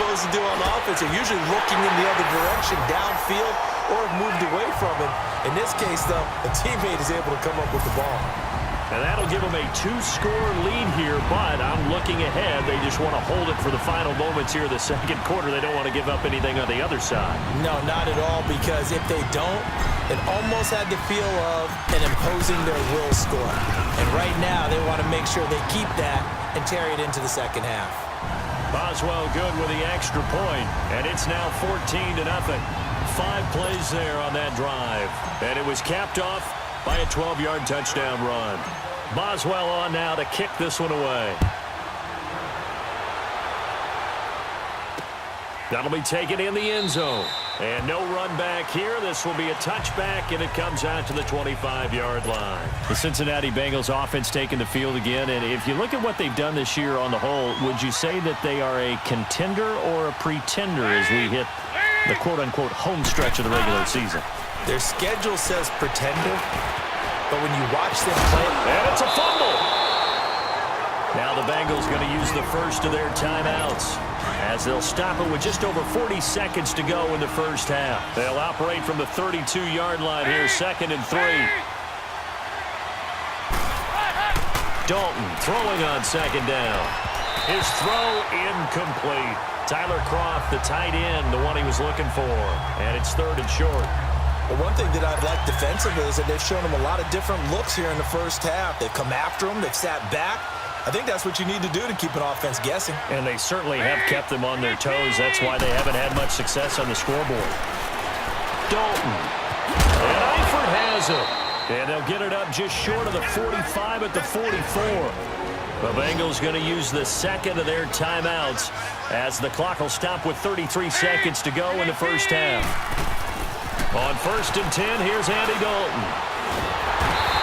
supposed to do on offense? They're usually looking in the other direction, downfield, or have moved away from it. In this case, though, a teammate is able to come up with the ball. And that'll give them a 2-score lead here, but I'm looking ahead. They just want to hold it for the final moments here of the second quarter. They don't want to give up anything on the other side. No, not at all, because if they don't, it almost had the feel of an imposing their will score. And right now, they want to make sure they keep that and carry it into the second half. Boswell good with the extra point, and it's now 14-0. 5 plays there on that drive, and it was capped off by a 12-yard touchdown run. Boswell on now to kick this one away. That'll be taken in the end zone. And no run back here. This will be a touchback, and it comes out to the 25-yard line. The Cincinnati Bengals offense taking the field again. And if you look at what they've done this year on the whole, would you say that they are a contender or a pretender as we hit the quote-unquote home stretch of the regular season? Their schedule says pretender, but when you watch them play... And it's a fumble! Now the Bengals going to use the first of their timeouts as they'll stop it with just over 40 seconds to go in the first half. They'll operate from the 32-yard line here, 2nd and 3. Dalton throwing on 2nd down. His throw incomplete. Tyler Kroft, the tight end, the one he was looking for. And it's 3rd and short. Well, one thing that I've liked defensively is that they've shown him a lot of different looks here in the first half. They've come after him. They've sat back. I think that's what you need to do to keep an offense guessing. And they certainly have kept them on their toes. That's why they haven't had much success on the scoreboard. Dalton. And Eifert has it. And they'll get it up just short of the 45 at the 44. The Bengals going to use the second of their timeouts as the clock will stop with 33 seconds to go in the first half. On 1st and 10, here's Andy Dalton.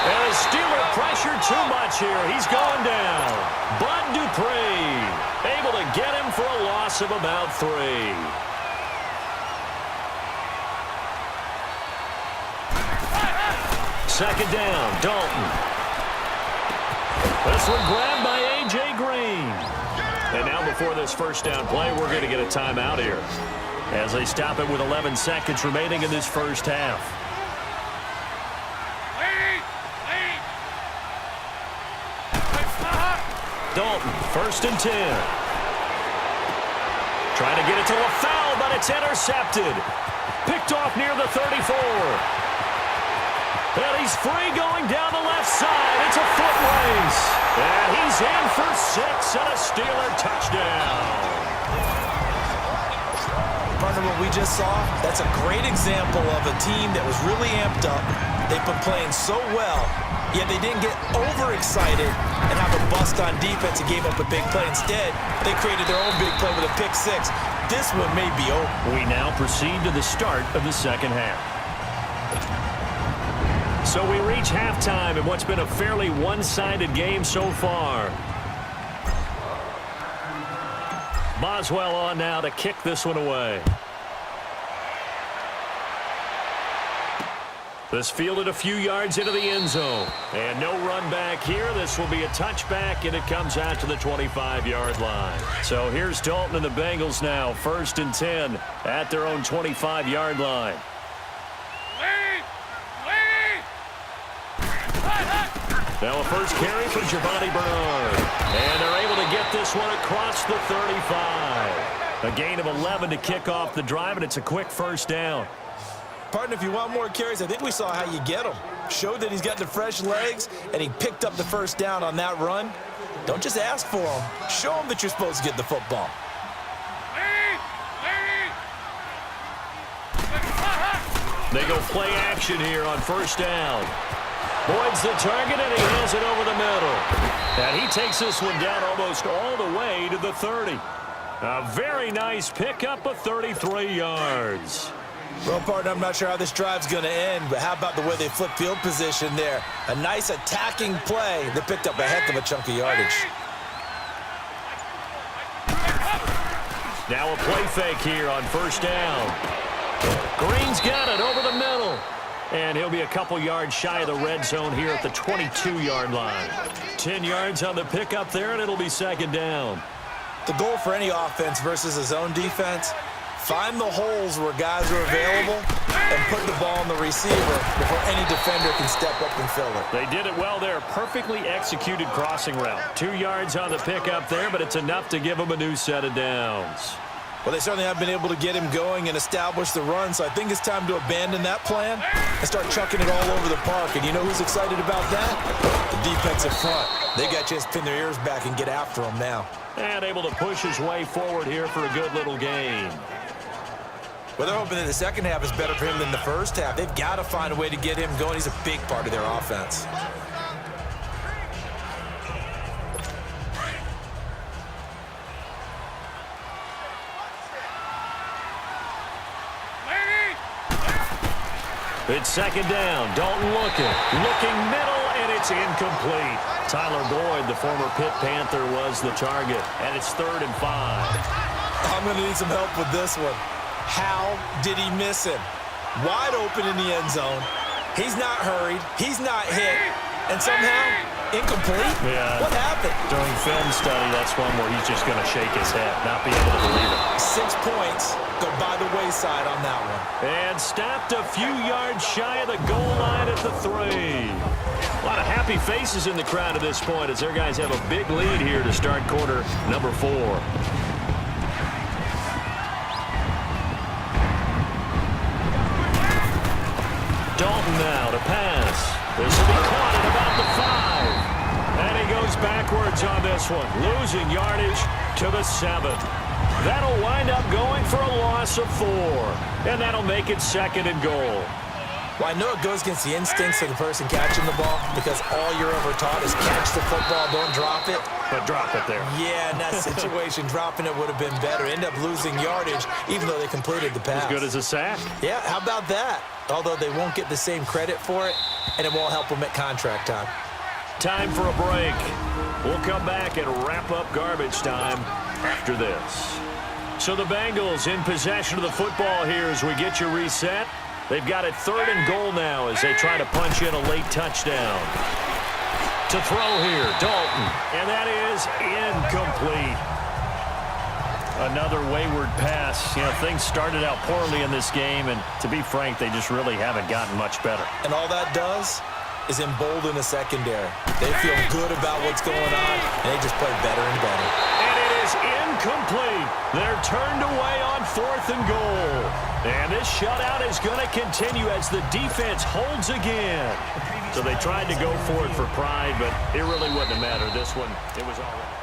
And the Steeler pressure too much here. He's going down. Bud Dupree able to get him for a loss of about 3. Second down, Dalton. This one grabbed by A.J. Green. And now before this first down play, we're going to get a timeout here as they stop it with 11 seconds remaining in this first half. Dalton, 1st and 10. Trying to get it to LaFell, but it's intercepted. Picked off near the 34. And he's free going down the left side. It's a foot race. And he's in for 6 and a Steeler touchdown. Partner, what we just saw, that's a great example of a team that was really amped up. They've been playing so well, yet they didn't get overexcited and have a bust on defense and gave up a big play. Instead, they created their own big play with a pick 6. This one may be over. We now proceed to the start of the second half. So we reach halftime in what's been a fairly one-sided game so far. Boswell on now to kick this one away. This fielded a few yards into the end zone. And no run back here. This will be a touchback, and it comes out to the 25-yard line. So here's Dalton and the Bengals now. 1st and 10 at their own 25-yard line. Now a first carry for Giovanni Bernard. And they're able to get this one across the 35. A gain of 11 to kick off the drive, and it's a quick first down. Partner, if you want more carries, I think we saw how you get them. Showed that he's got the fresh legs, and he picked up the first down on that run. Don't just ask for them. Show them that you're supposed to get the football. They go play action here on first down. Boyd's the target, and he has it over the middle. And he takes this one down almost all the way to the 30. A very nice pickup of 33 yards. Well, partner, I'm not sure how this drive's going to end, but how about the way they flip field position there? A nice attacking play that picked up a heck of a chunk of yardage. Now a play fake here on first down. Green's got it over the middle. And he'll be a couple yards shy of the red zone here at the 22-yard line. 10 yards on the pickup there, and it'll be second down. The goal for any offense versus a zone defense, find the holes where guys are available and put the ball on the receiver before any defender can step up and fill it. They did it well there. Perfectly executed crossing route. 2 yards on the pickup there, but it's enough to give them a new set of downs. Well, they certainly have been able to get him going and establish the run, so I think it's time to abandon that plan and start chucking it all over the park. And you know who's excited about that? The defensive front. They got a chance to pin their ears back and get after him now. And able to push his way forward here for a good little gain. Well, they're hoping that the second half is better for him than the first half. They've got to find a way to get him going. He's a big part of their offense. It's second down. Dalton looking middle, and it's incomplete. Tyler Boyd, the former Pitt Panther, was the target, and it's 3rd and 5. I'm going to need some help with this one. How did he miss him? Wide open in the end zone. He's not hurried. He's not hit. And somehow, incomplete? Yeah. What happened? During film study, that's one where he's just going to shake his head, not be able to believe it. 6 points go by the wayside on that one. And stopped a few yards shy of the goal line at the 3. A lot of happy faces in the crowd at this point as their guys have a big lead here to start quarter number 4. Dalton now to pass. This will be caught at about the 5. And he goes backwards on this one, losing yardage to the 7. That'll wind up going for a loss of 4. And that'll make it 2nd and goal. Well, I know it goes against the instincts of the person catching the ball because all you're ever taught is catch the football, don't drop it. But drop it there. Yeah, in that situation, dropping it would have been better. End up losing yardage, even though they completed the pass. As good as a sack. Yeah, how about that? Although they won't get the same credit for it, and it won't help them at contract time. Time for a break. We'll come back and wrap up garbage time after this. So the Bengals in possession of the football here as we get you reset. They've got it 3rd and goal now as they try to punch in a late touchdown. To throw here, Dalton. And that is incomplete. Another wayward pass. You know, things started out poorly in this game, and to be frank, they just really haven't gotten much better. And all that does is embolden the secondary. They feel good about what's going on, and they just play better and better. And it is incomplete. They're turned away on 4th and goal. And this shutout is going to continue as the defense holds again. So they tried to go for it for pride, but it really wouldn't have mattered. This one, it was all right.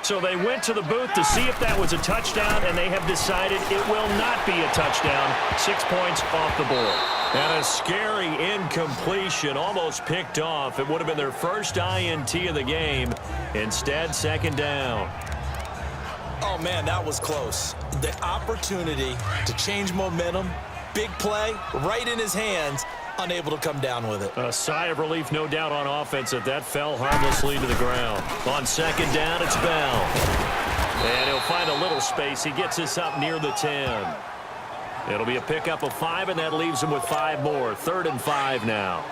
So they went to the booth to see if that was a touchdown, and they have decided it will not be a touchdown. 6 points off the board. And a scary incompletion, almost picked off. It would have been their first INT of the game. Instead, 2nd down. Oh, man, that was close. The opportunity to change momentum, big play, right in his hands, unable to come down with it. A sigh of relief, no doubt, on offense that that fell harmlessly to the ground. On 2nd down, it's Bell. And he'll find a little space. He gets us up near the 10. It'll be a pickup of 5, and that leaves him with 5 more. 3rd and 5 now.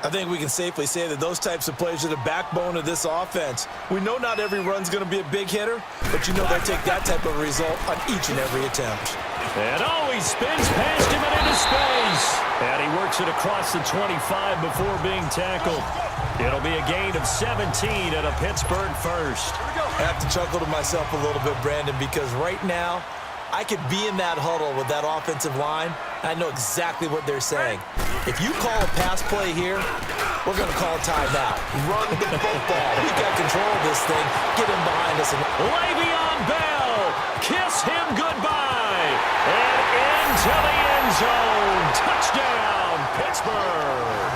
I think we can safely say that those types of plays are the backbone of this offense. We know not every run's going to be a big hitter, but you know they'll take that type of result on each and every attempt. And he spins past him and into space. And he works it across the 25 before being tackled. It'll be a gain of 17 and a Pittsburgh first. I have to chuckle to myself a little bit, Brandon, because right now I could be in that huddle with that offensive line, and I know exactly what they're saying. If you call a pass play here, we're going to call a timeout. Run the football. We got control of this thing. Get him behind us. Le'Veon Bell, kiss him goodbye. And into the end zone. Touchdown, Pittsburgh.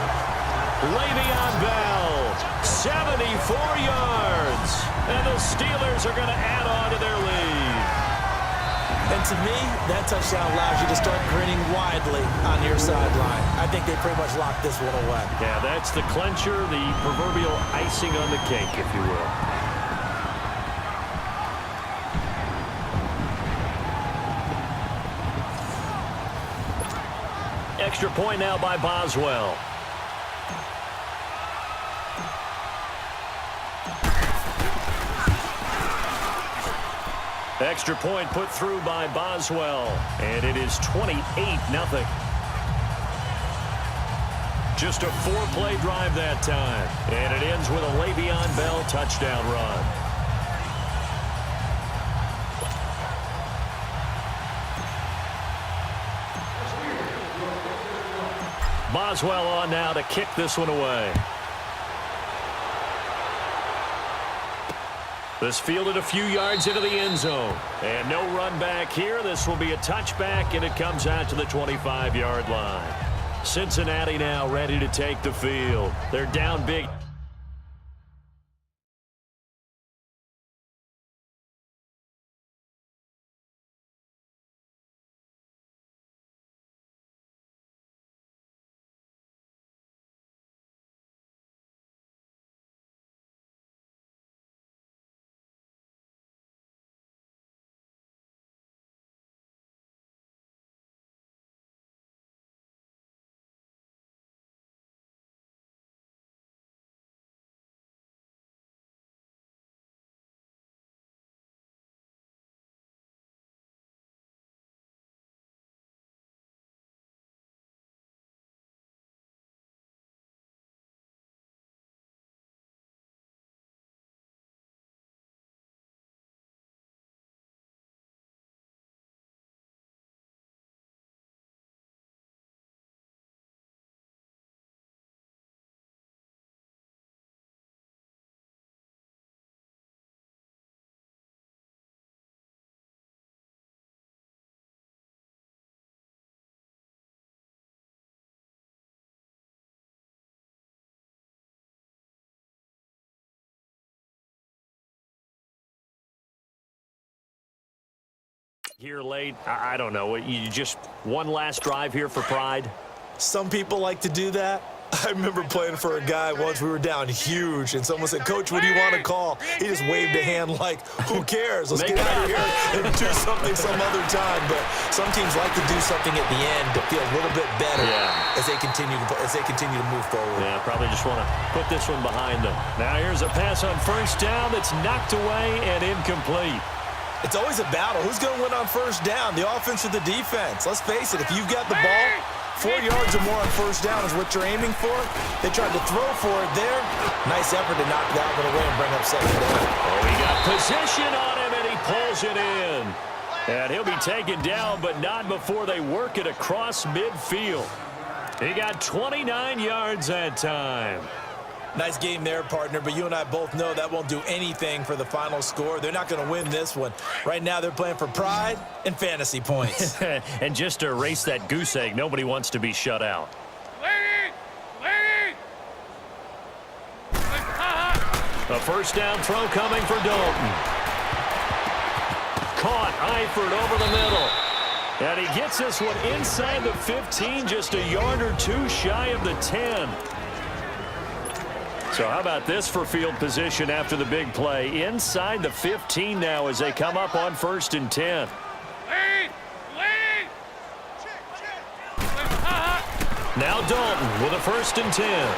Le'Veon Bell, 74 yards. And the Steelers are going to add on to their lead. And to me, that touchdown allows you to start grinning widely on your sideline. I think they pretty much locked this one away. Yeah, that's the clincher, the proverbial icing on the cake, if you will. Extra point now by Boswell. Extra point put through by Boswell, and it is 28-0. Just a 4-play drive that time, and it ends with a Le'Veon Bell touchdown run. Boswell on now to kick this one away. This fielded a few yards into the end zone. And no run back here. This will be a touchback, and it comes out to the 25-yard line. Cincinnati now ready to take the field. They're down big. Here late, I don't know. You just one last drive here for pride? Some people like to do that. I remember playing for a guy once. We were down huge, and someone said, "Coach, what do you want to call?" He just waved a hand like, "Who cares? Let's get out of here and do something some other time." But some teams like to do something at the end to feel a little bit better as they continue to move forward. Yeah, probably just want to put this one behind them. Now here's a pass on first down that's knocked away and incomplete. It's always a battle. Who's going to win on first down, the offense or the defense? Let's face it, if you've got the ball, 4 yards or more on first down is what you're aiming for. They tried to throw for it there. Nice effort to knock that one away and bring up second down. Oh, he got position on him, and he pulls it in. And he'll be taken down, but not before they work it across midfield. He got 29 yards that time. Nice game there, partner, but you and I both know that won't do anything for the final score. They're not going to win this one. Right now, they're playing for pride and fantasy points. And just to erase that goose egg, nobody wants to be shut out. A first down throw coming for Dalton. Caught Eifert over the middle. And he gets this one inside the 15, just a yard or two shy of the 10. So how about this for field position after the big play? Inside the 15 now as they come up on 1st and 10. Now Dalton with a 1st and 10.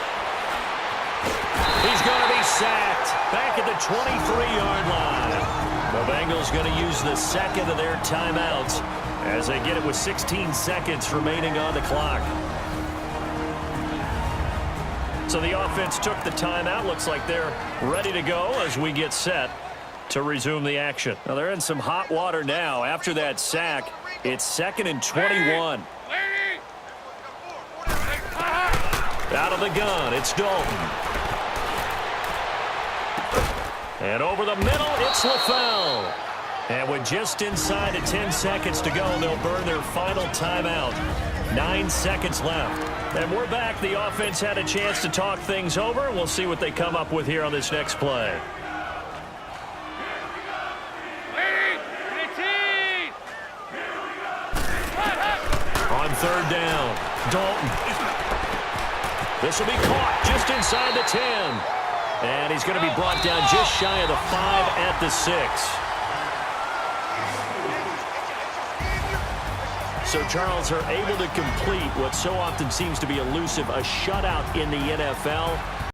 He's going to be sacked back at the 23-yard line. The Bengals going to use the second of their timeouts as they get it with 16 seconds remaining on the clock. So the offense took the timeout. Looks like they're ready to go as we get set to resume the action. Now they're in some hot water now. After that sack, it's 2nd and 21. Out of the gun, it's Dalton. And over the middle, it's LaFell. And with just inside of 10 seconds to go, they'll burn their final timeout. 9 seconds left. And we're back. The offense had a chance to talk things over. We'll see what they come up with here on this next play. On 3rd down, Dalton. This will be caught just inside the 10. And he's going to be brought down just shy of the 5 at the 6. So, Charles, are able to complete what so often seems to be elusive, a shutout in the NFL.